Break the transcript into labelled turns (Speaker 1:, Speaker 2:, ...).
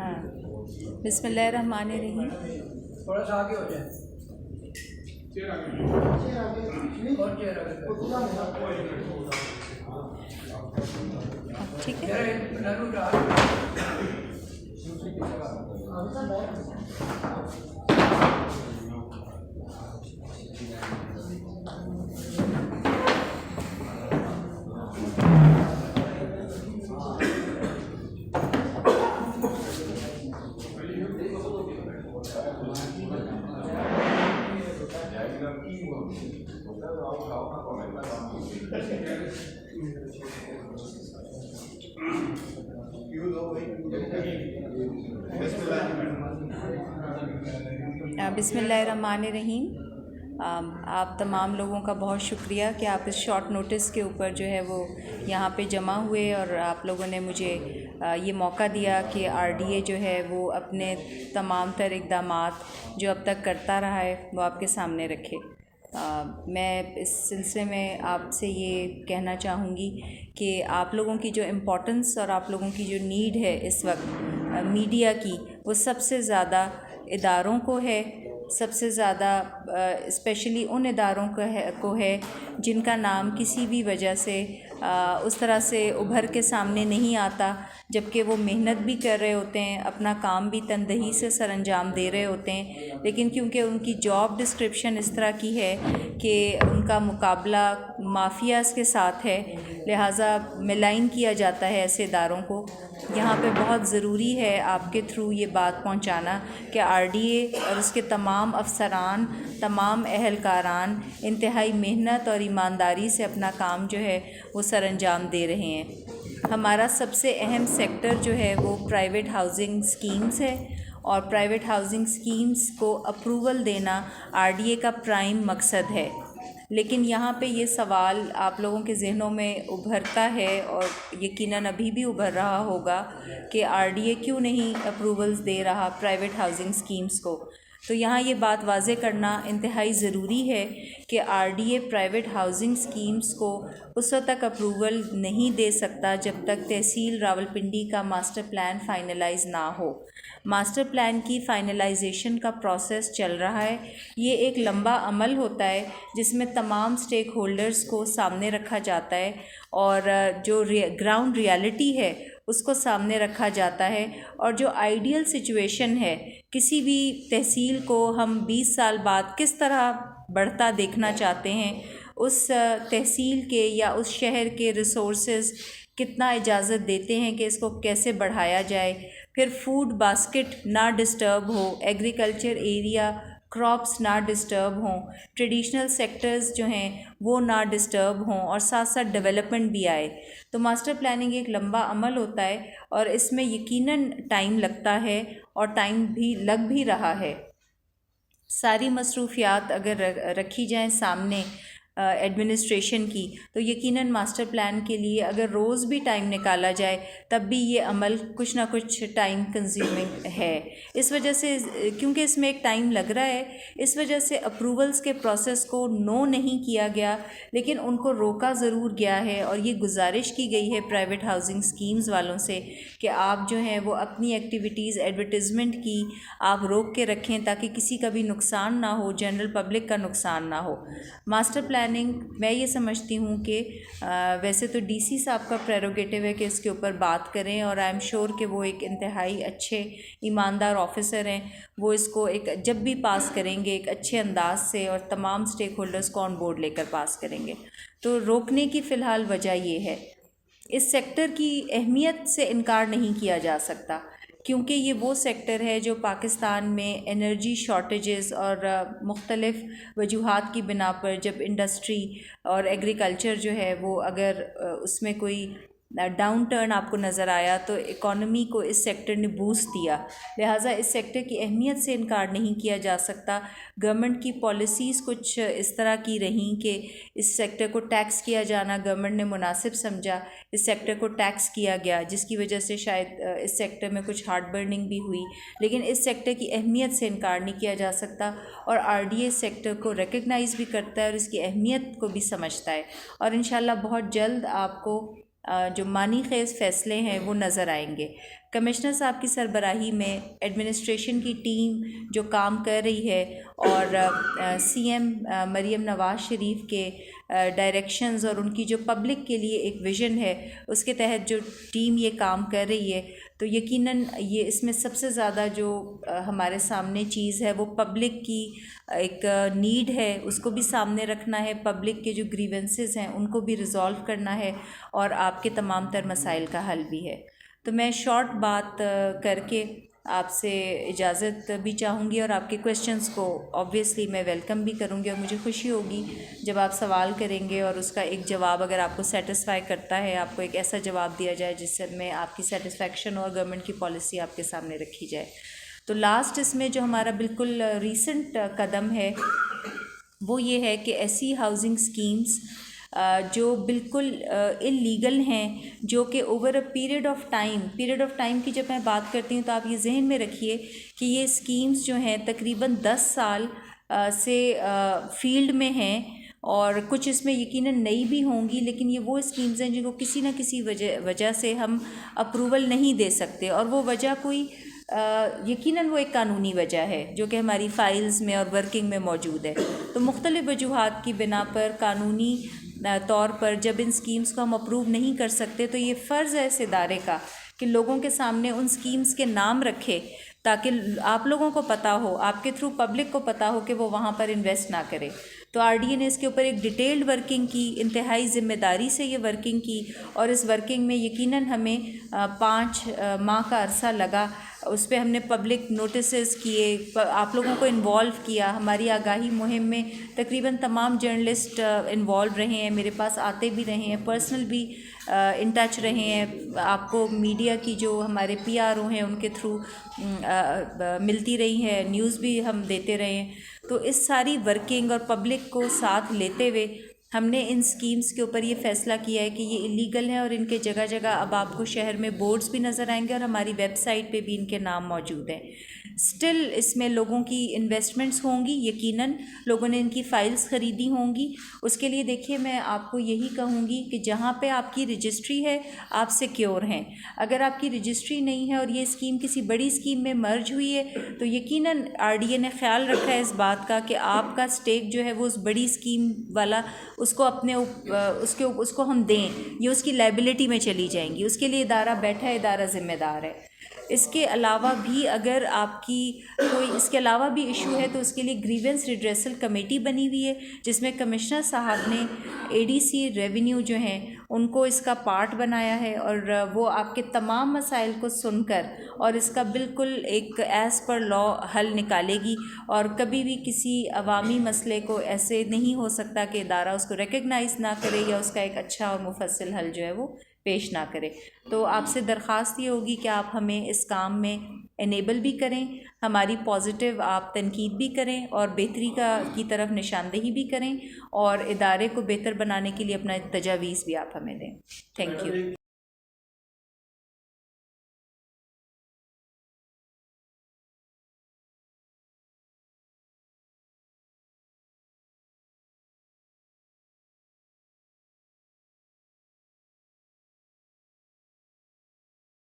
Speaker 1: हाँ, बिस्मिल्लाहिर्रहमानिर्रहीम।
Speaker 2: थोड़ा सा आगे हो जाए।
Speaker 1: ठीक है। बिस्मिल्लाहिर्रहमानिर्रहीम। आप तमाम लोगों का बहुत शुक्रिया कि आप इस शॉर्ट नोटिस के ऊपर जो है वो यहाँ पे जमा हुए और आप लोगों ने मुझे ये मौका दिया कि आरडीए जो है वो अपने तमाम तर इक़दामात जो अब तक करता रहा है वो आपके सामने रखे। मैं इस सिलसिले में आपसे ये कहना चाहूँगी कि आप लोगों की जो इम्पोर्टेंस और आप लोगों की जो नीड है इस वक्त मीडिया की, वो सबसे ज़्यादा इदारों को है, सबसे ज़्यादा स्पेशली उन इदारों को है जिनका नाम किसी भी वजह से उस तरह से उभर के सामने नहीं आता, जबकि वो मेहनत भी कर रहे होते हैं, अपना काम भी तनदही से सरअंजाम दे रहे होते हैं, लेकिन क्योंकि उनकी जॉब डिस्क्रिप्शन इस तरह की है कि उनका मुकाबला माफियाज़ के साथ है, लिहाजा मिलाइन किया जाता है ऐसे इदारों को। यहाँ पे बहुत ज़रूरी है आपके थ्रू ये बात पहुँचाना कि आरडीए और उसके तमाम अफसरान, तमाम अहलकारान इंतहाई मेहनत और ईमानदारी से अपना काम जो है वो सरअंजाम दे रहे हैं। हमारा सबसे अहम सेक्टर जो है वो प्राइवेट हाउसिंग स्कीम्स है और प्राइवेट हाउसिंग स्कीम्स को अप्रूवल देना आरडीए का प्राइम मकसद है। लेकिन यहाँ पे ये सवाल आप लोगों के ज़हनों में उभरता है और यकीनन अभी भी उभर रहा होगा कि आरडीए क्यों नहीं अप्रूवल्स दे रहा प्राइवेट हाउसिंग स्कीम्स को। तो यहाँ ये बात वाज़े करना इंतहाई ज़रूरी है कि आरडीए प्राइवेट हाउसिंग स्कीम्स को उस वक्त तक अप्रूवल नहीं दे सकता जब तक तहसील रावलपिंडी का मास्टर प्लान फ़ाइनलाइज़ ना हो। मास्टर प्लान की फ़ाइनलाइजेशन का प्रोसेस चल रहा है। ये एक लंबा अमल होता है जिसमें तमाम स्टेक होल्डर्स को सामने रखा जाता है और जो ग्राउंड रियलिटी है उसको सामने रखा जाता है और जो आइडियल सिचुएशन है किसी भी तहसील को हम 20 साल बाद किस तरह बढ़ता देखना चाहते हैं, उस तहसील के या उस शहर के रिसोर्सेज कितना इजाज़त देते हैं कि इसको कैसे बढ़ाया जाए, फिर फूड बास्केट ना डिस्टर्ब हो, एग्रीकल्चर एरिया क्रॉप्स ना डिस्टर्ब हों, ट्रेडिशनल सेक्टर्स जो हैं वो ना डिस्टर्ब हों और साथ साथ डेवलपमेंट भी आए। तो मास्टर प्लानिंग एक लंबा अमल होता है और इसमें यकीनन टाइम लगता है और टाइम भी लग भी रहा है। सारी मसरूफियात अगर रखी जाएं सामने एडमिनिस्ट्रेशन की तो यकीनन मास्टर प्लान के लिए अगर रोज़ भी टाइम निकाला जाए तब भी ये अमल कुछ ना कुछ टाइम कंज्यूमिंग है। इस वजह से क्योंकि इसमें एक टाइम लग रहा है, इस वजह से अप्रूवल्स के प्रोसेस को नो नहीं किया गया, लेकिन उनको रोका ज़रूर गया है और ये गुजारिश की गई है प्राइवेट हाउसिंग स्कीम्स वालों से कि आप जो हैं वो अपनी एक्टिविटीज़ एडवर्टिज़मेंट की आप रोक के रखें ताकि किसी का भी नुकसान ना हो, जनरल पब्लिक का नुकसान ना हो। मास्टर प्लानिंग मैं ये समझती हूँ कि वैसे तो डीसी साहब का प्रेरोगेटिव है कि इसके ऊपर बात करें और आई एम श्योर कि वो एक इंतहाई अच्छे ईमानदार ऑफिसर हैं, वो इसको एक जब भी पास करेंगे एक अच्छे अंदाज से और तमाम स्टेक होल्डर्स को ऑन बोर्ड लेकर पास करेंगे। तो रोकने की फ़िलहाल वजह ये है, इस सेक्टर की अहमियत से इनकार नहीं किया जा सकता क्योंकि ये वो सेक्टर है जो पाकिस्तान में एनर्जी शॉर्टेजेस और मुख्तलिफ़ वजूहात की बिना पर जब इंडस्ट्री और एग्रीकल्चर जो है वो अगर उसमें कोई डाउन टर्न आपको नज़र आया तो इकॉनमी को इस सेक्टर ने बूस्ट दिया। लिहाजा इस सेक्टर की अहमियत से इनकार नहीं किया जा सकता। गवर्नमेंट की पॉलिसीज़ कुछ इस तरह की रहीं कि इस सेक्टर को टैक्स किया जाना गवर्नमेंट ने मुनासिब समझा, इस सेक्टर को टैक्स किया गया जिसकी वजह से शायद इस सेक्टर में कुछ हार्ट बर्निंग भी हुई, लेकिन इस सेक्टर की अहमियत से इनकार नहीं किया जा सकता और आरडीए सेक्टर को रिकग्नाइज़ भी करता है और इसकी अहमियत को भी समझता है और इंशाल्लाह बहुत जल्द आपको जो मानी खेज़ फ़ैसले हैं वो नज़र आएंगे। कमिश्नर साहब की सरबराही में एडमिनिस्ट्रेशन की टीम जो काम कर रही है और सीएम मरीम नवाज़ शरीफ के डायरेक्शंस और उनकी जो पब्लिक के लिए एक विज़न है उसके तहत जो टीम ये काम कर रही है, तो यकीनन ये इसमें सबसे ज़्यादा जो हमारे सामने चीज़ है वो पब्लिक की एक नीड है, उसको भी सामने रखना है, पब्लिक के जो ग्रीवेंसेस हैं उनको भी रिज़ॉल्व करना है और आपके तमाम तर मसाइल का हल भी है। तो मैं शॉर्ट बात करके आपसे इजाज़त भी चाहूँगी और आपके क्वेश्चंस को ऑब्वियसली मैं वेलकम भी करूँगी और मुझे खुशी होगी जब आप सवाल करेंगे और उसका एक जवाब अगर आपको सेटिस्फाई करता है, आपको एक ऐसा जवाब दिया जाए जिसमें आपकी सेटिस्फेक्शन और गवर्नमेंट की पॉलिसी आपके सामने रखी जाए। तो लास्ट इसमें जो हमारा बिल्कुल रीसेंट कदम है वो ये है कि ऐसी हाउसिंग स्कीम्स जो बिल्कुल इलीगल हैं, जो कि over a period of time की जब मैं बात करती हूँ तो आप ये जहन में रखिए कि ये स्कीम्स जो हैं तकरीबन 10 साल से फील्ड में हैं और कुछ इसमें यकीनन नई भी होंगी, लेकिन ये वो स्कीम्स हैं जिनको किसी न किसी वजह से हम अप्रूवल नहीं दे सकते और वो वजह कोई यकीनन वो एक कानूनी वजह है जो कि हमारी फ़ाइल्स में और वर्किंग में मौजूद है। तो मुख्तलिफ़ वजूहात की बिना पर कानूनी तौर पर जब इन स्कीम्स को हम अप्रूव नहीं कर सकते तो ये फ़र्ज़ है इस इदारे का कि लोगों के सामने उन स्कीम्स के नाम रखे ताकि आप लोगों को पता हो, आपके थ्रू पब्लिक को पता हो कि वो वहाँ पर इन्वेस्ट ना करे। तो आरडीए ने इसके ऊपर एक डिटेल्ड वर्किंग की, इंतहाई ज़िम्मेदारी से ये वर्किंग की और इस वर्किंग में यकीनन हमें 5 माह का अरसा लगा। उस पर हमने पब्लिक नोटिसेस किए, आप लोगों को इन्वॉल्व किया। हमारी आगाही मुहिम में तकरीबन तमाम जर्नलिस्ट इन्वॉल्व रहे हैं, मेरे पास आते भी रहे हैं, पर्सनल भी इन टच रहे हैं। आपको मीडिया की जो हमारे पीआरओ हैं उनके थ्रू मिलती रही है, न्यूज़ भी हम देते रहे हैं। तो इस सारी वर्किंग और पब्लिक को साथ लेते हुए हमने इन स्कीम्स के ऊपर ये फ़ैसला किया है कि ये इलीगल है और इनके जगह जगह अब आपको शहर में बोर्ड्स भी नज़र आएंगे और हमारी वेबसाइट पे भी इनके नाम मौजूद हैं। स्टिल इसमें लोगों की इन्वेस्टमेंट्स होंगी, यकीनन लोगों ने इनकी फ़ाइल्स ख़रीदी होंगी। उसके लिए देखिए मैं आपको यही कहूँगी कि जहाँ पे आपकी रजिस्ट्री है आप सिक्योर हैं। अगर आपकी रजिस्ट्री नहीं है और ये स्कीम किसी बड़ी स्कीम में मर्ज हुई है तो यकीनन आरडीए ने ख्याल रखा है इस बात का कि आपका स्टेक जो है वो उस बड़ी स्कीम वाला उसको अपने उसको हम दें, ये उसकी लायबिलिटी में चली जाएंगी। उसके लिए इदारा बैठा है, इदारा ज़िम्मेदार है। इसके अलावा भी अगर आपकी कोई इसके अलावा भी इशू है तो उसके लिए ग्रीवेंस रिड्रेसल कमेटी बनी हुई है जिसमें कमिश्नर साहब ने एडीसी रेवेन्यू जो हैं उनको इसका पार्ट बनाया है और वो आपके तमाम मसाइल को सुनकर और इसका बिल्कुल एक एज़ पर लॉ हल निकालेगी और कभी भी किसी अवामी मसले को ऐसे नहीं हो सकता कि इदारा उसको रिकग्नाइज़ ना करे या उसका एक अच्छा और मुफस्सिल हल जो है वो पेश ना करे। तो आपसे दरख्वास्त ये होगी कि आप हमें इस काम में इनेबल भी करें, हमारी पॉजिटिव आप तनकीद भी करें और बेहतरी की तरफ निशानदेही भी करें और इदारे को बेहतर बनाने के लिए अपना तजावीज़ भी आप हमें दें। Thank you.